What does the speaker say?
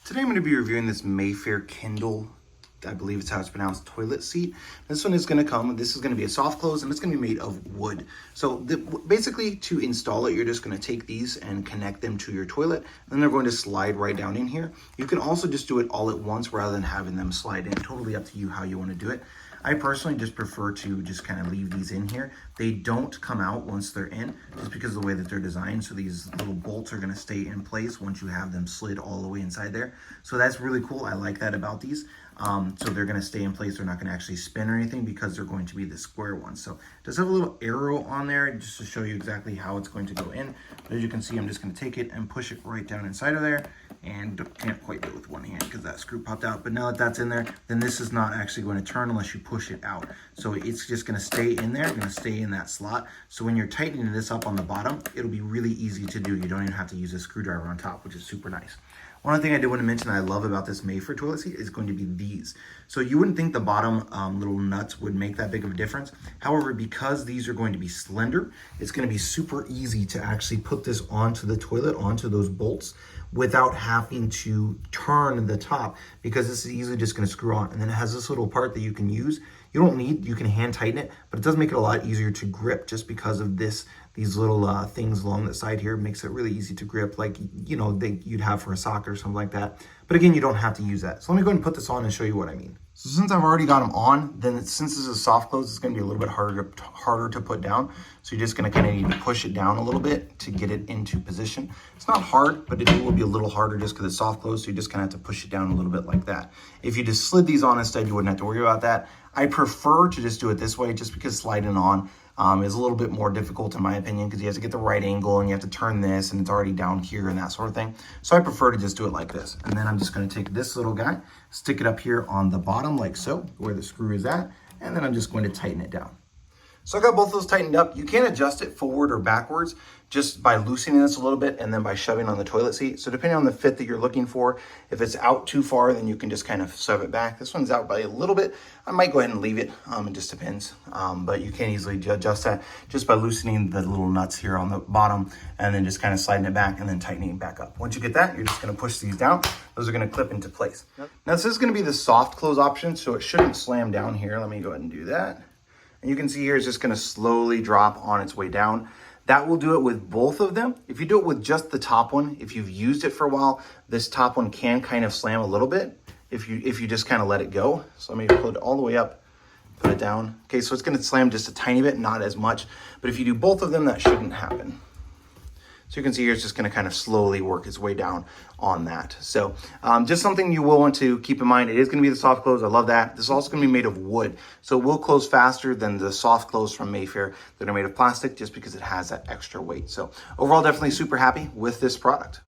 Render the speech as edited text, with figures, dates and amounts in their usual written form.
Today I'm going to be reviewing this Mayfair Kendall, I believe it's how it's pronounced, toilet seat. This one is going to come, this is going to be a soft close, and it's going to be made of wood. So basically to install it, you're just going to take these and connect them to your toilet, and then they're going to slide right down in here. You can also just do it all at once rather than having them slide in. Totally up to you how you want to do it. I personally just prefer to just kind of leave these in here. They don't come out once they're in, just because of the way that they're designed. So these little bolts are going to stay in place once you have them slid all the way inside there. So that's really cool. I like that about these. So they're going to stay in place. They're not going to actually spin or anything because they're going to be the square ones. So it does have a little arrow on there just to show you exactly how it's going to go in. But as you can see, I'm just going to take it and push it right down inside of there. And can't quite do it with one hand because that screw popped out. But now that that's in there, then this is not actually going to turn unless you push it out. So it's just going to stay in there, going to stay in that slot. So when you're tightening this up on the bottom, it'll be really easy to do. You don't even have to use a screwdriver on top, which is super nice. One other thing I did want to mention that I love about this Mayfair toilet seat is going to be these. So you wouldn't think the bottom little nuts would make that big of a difference. However, because these are going to be slender, it's going to be super easy to actually put this onto the toilet, onto those bolts, without having to turn the top, because this is easily just going to screw on. And then it has this little part that you can use. You don't need, you can hand tighten it, but it does make it a lot easier to grip just because of these little things along the side here. It makes it really easy to grip, like, you know, you'd have for a sock or something like that. But again, you don't have to use that. So let me go ahead and put this on and show you what I mean. So since I've already got them on, then since this is a soft close, it's going to be a little bit harder to put down. So you're just going to kind of need to push it down a little bit to get it into position. It's not hard, but it will be a little harder just because it's soft close. So you just kind of have to push it down a little bit like that. If you just slid these on instead, you wouldn't have to worry about that. I prefer to just do it this way just because sliding on is a little bit more difficult in my opinion, because you have to get the right angle and you have to turn this and it's already down here and that sort of thing. So I prefer to just do it like this. And then I'm just going to take this little guy, stick it up here on the bottom like so, where the screw is at, and then I'm just going to tighten it down. So I got both those tightened up. You can adjust it forward or backwards just by loosening this a little bit and then by shoving on the toilet seat. So depending on the fit that you're looking for, if it's out too far, then you can just kind of shove it back. This one's out by a little bit. I might go ahead and leave it. It just depends. But you can easily adjust that just by loosening the little nuts here on the bottom and then just kind of sliding it back and then tightening it back up. Once you get that, you're just going to push these down. Those are going to clip into place. Now this is going to be the soft close option, so it shouldn't slam down here. Let me go ahead and do that. And you can see here it's just going to slowly drop on its way down. That will do it with both of them. If you do it with just the top one, if you've used it for a while, this top one can kind of slam a little bit if you just kind of let it go. So let me put it all the way up, put it down. Okay, so it's going to slam just a tiny bit, not as much. But if you do both of them, that shouldn't happen. So you can see here it's just going to kind of slowly work its way down on that. So just something you will want to keep in mind. It is going to be the soft close. I love that. This is also going to be made of wood. So it will close faster than the soft close from Mayfair that are made of plastic just because it has that extra weight. So overall, definitely super happy with this product.